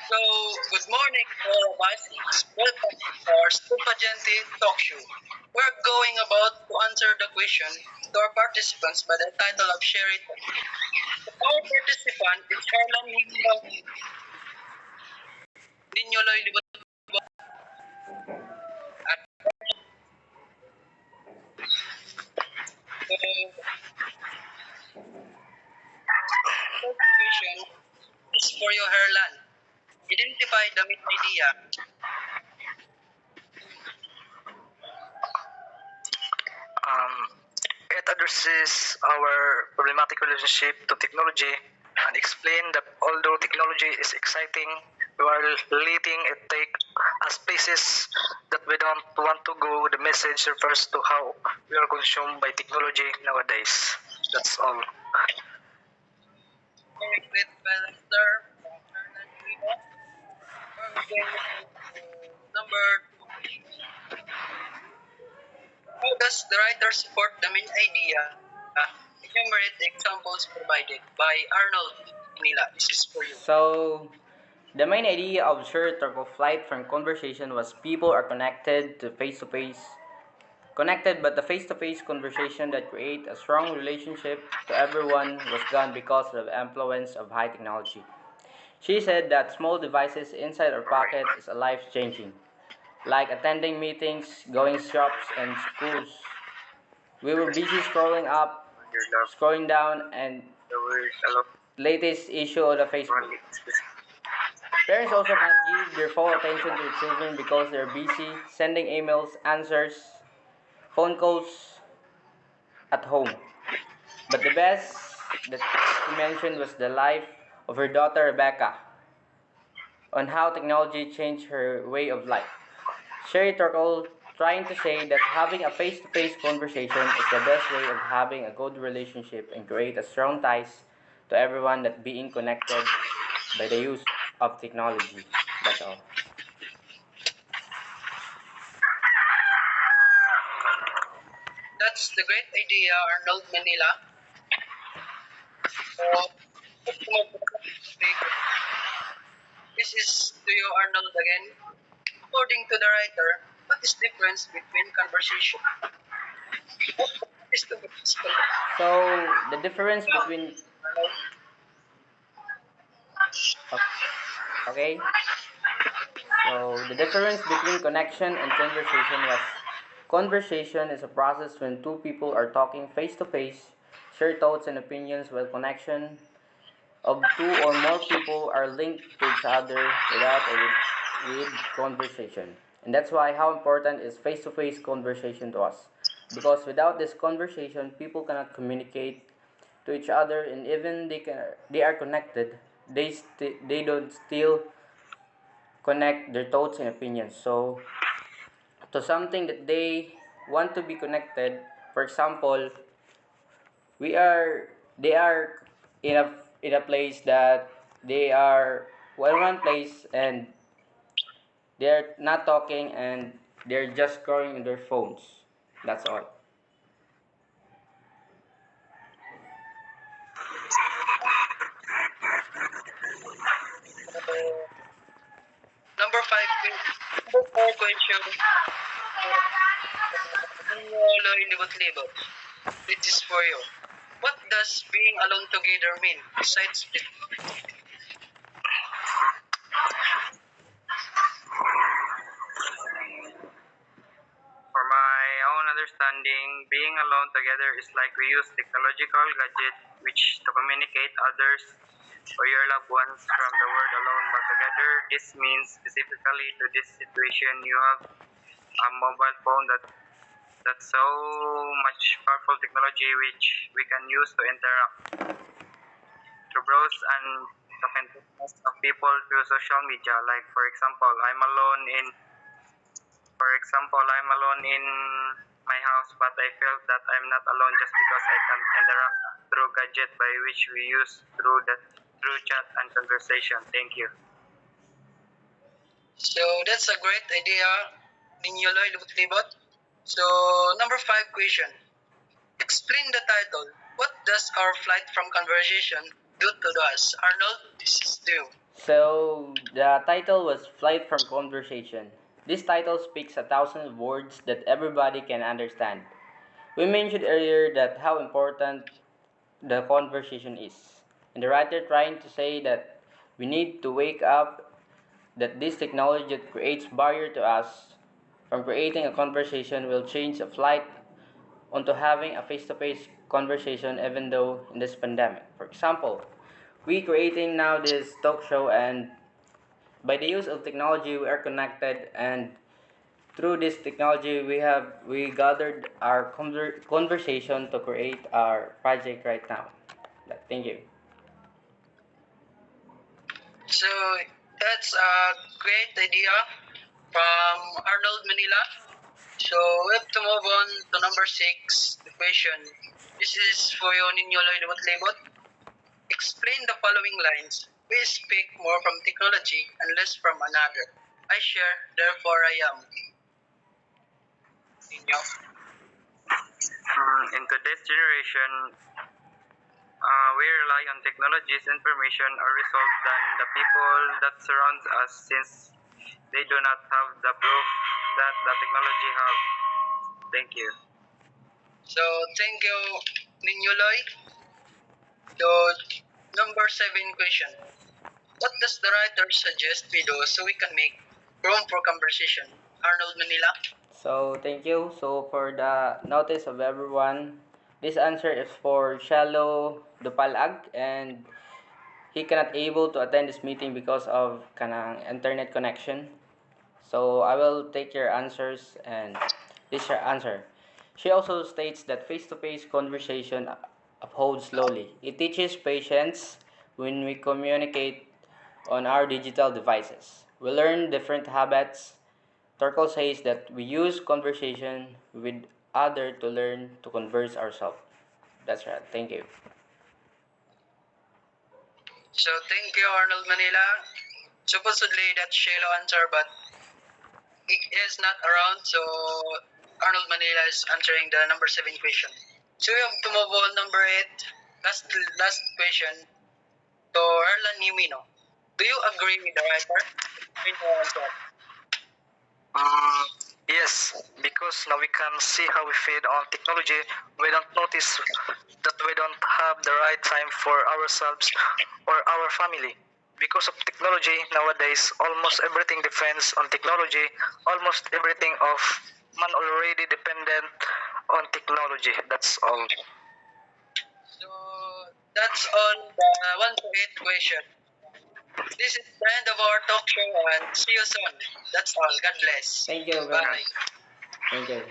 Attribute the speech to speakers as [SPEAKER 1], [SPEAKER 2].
[SPEAKER 1] So, good morning to all of us. Welcome to our Stupagente talk show. We're going about to answer the question to our participants by the title of Share It. Our participant is Harlan Ninyoloy Libot at the first question is for you, Harlan. Identify the main idea.
[SPEAKER 2] Um, it addresses our problematic relationship to technology and explain that although technology is exciting, while letting it take us places that we don't want to go, the message refers to how we are consumed by technology nowadays. That's all.
[SPEAKER 1] Very great answer from Harlan Libot. We're going to number two question. How does the writer support the main idea? Enumerate the examples provided by Arnold Manila. This is for you.
[SPEAKER 3] So, the main idea of short circle flight from conversation was people are connected, but the face-to-face conversation that create a strong relationship to everyone was gone because of the influence of high technology. She said that small devices inside our pocket is a life-changing, like attending meetings, going shops and schools. We were busy scrolling up, scrolling down, and latest issue of the Facebook. Parents also can't give their full attention to the children because they're busy sending emails, answers, phone calls at home. But the best that she mentioned was the life of her daughter Rebecca on how technology changed her way of life. Sherry Turkle trying to say that having a face-to-face conversation is the best way of having a good relationship and create a strong ties to everyone that being connected by the use of technology. That's all.
[SPEAKER 1] That's the great idea, Arnold Manila. So, this is to you, Arnold, again. According to the writer, what is difference between conversation? What is the difference?
[SPEAKER 3] So the difference between
[SPEAKER 1] Arnold?
[SPEAKER 3] okay, so the difference between connection and conversation was conversation is a process when two people are talking face to face, share thoughts and opinions, while connection of two or more people are linked to each other with conversation. And that's why how important is face to face conversation to us. Because without this conversation, people cannot communicate to each other, and even they are connected, they don't still connect their thoughts and opinions. So to something that they want to be connected, for example, they are in a place that they are in one place and they're not talking and they're just scrolling in their phones. That's all.
[SPEAKER 1] Number five, number four question. Ninyoloy Libot-Libot. This is for you. What does being alone together mean besides
[SPEAKER 2] For my own understanding, being alone together is like we use technological gadget which to communicate others or your loved ones from the world alone but together. This means specifically to this situation you have a mobile phone that's so much powerful technology which we can use to interact, to browse and to of people through social media. Like I'm alone in my house, but I felt that I'm not alone just because I can interact through gadget by which we use through chat and conversation. Thank you.
[SPEAKER 1] So that's a great idea, Ninyoloy Libot-Libot. So number five question. Explain the title. What does our flight from conversation do to us. Arnold, this is you.
[SPEAKER 3] So the title was Flight from Conversation. This title speaks a thousand words that everybody can understand. We mentioned earlier that how important the conversation is. And the writer trying to say that we need to wake up that this technology that creates barrier to us from creating a conversation will change a flight onto having a face-to-face conversation even though in this pandemic. For example, we creating now this talk show and by the use of technology we are connected and through this technology we gathered our conversation to create our project right now. Thank you.
[SPEAKER 1] So that's a great idea from Arnold Manila. So we have to move on to number six, the question. This is for you, Ninyo Loy Libot. Explain the following lines. We speak more from technology and less from another. I share, therefore I am. Ninyo.
[SPEAKER 2] In today's generation, we rely on technology's information or result than the people that surround us since they do not have the proof that the technology have. Thank you.
[SPEAKER 1] So thank you, Ninyo Loy. So number seven question. What does the writer suggest we do so we can make room for conversation? Arnold Manila.
[SPEAKER 3] So thank you. So for the notice of everyone, this answer is for Shallow Dupalag and he cannot able to attend this meeting because of kanang internet connection. So I will take your answers and this is your answer. She also states that face-to-face conversation upholds slowly. It teaches patience when we communicate on our digital devices. We learn different habits. Turkle says that we use conversation with other to learn to converse ourselves. That's right. Thank you.
[SPEAKER 1] So thank you, Arnold Manila. Supposedly that's Shaylo answer, but he is not around, so Arnold Manila is answering the number seven question. So we have to move on number eight. Last question to Erlan Yumino. Do you agree with the writer? Yumino answer.
[SPEAKER 4] Mm, yes, because now we can see how we feed on technology. We don't notice that we don't have the right time for ourselves or our family. Because of technology nowadays, almost everything depends on technology. Almost everything of man already dependent on technology. That's all.
[SPEAKER 1] So that's all the one to eight question. This is the end of our talk show and see you soon. That's all. God bless.
[SPEAKER 3] Thank you very
[SPEAKER 1] Bye.
[SPEAKER 3] much. Thank you.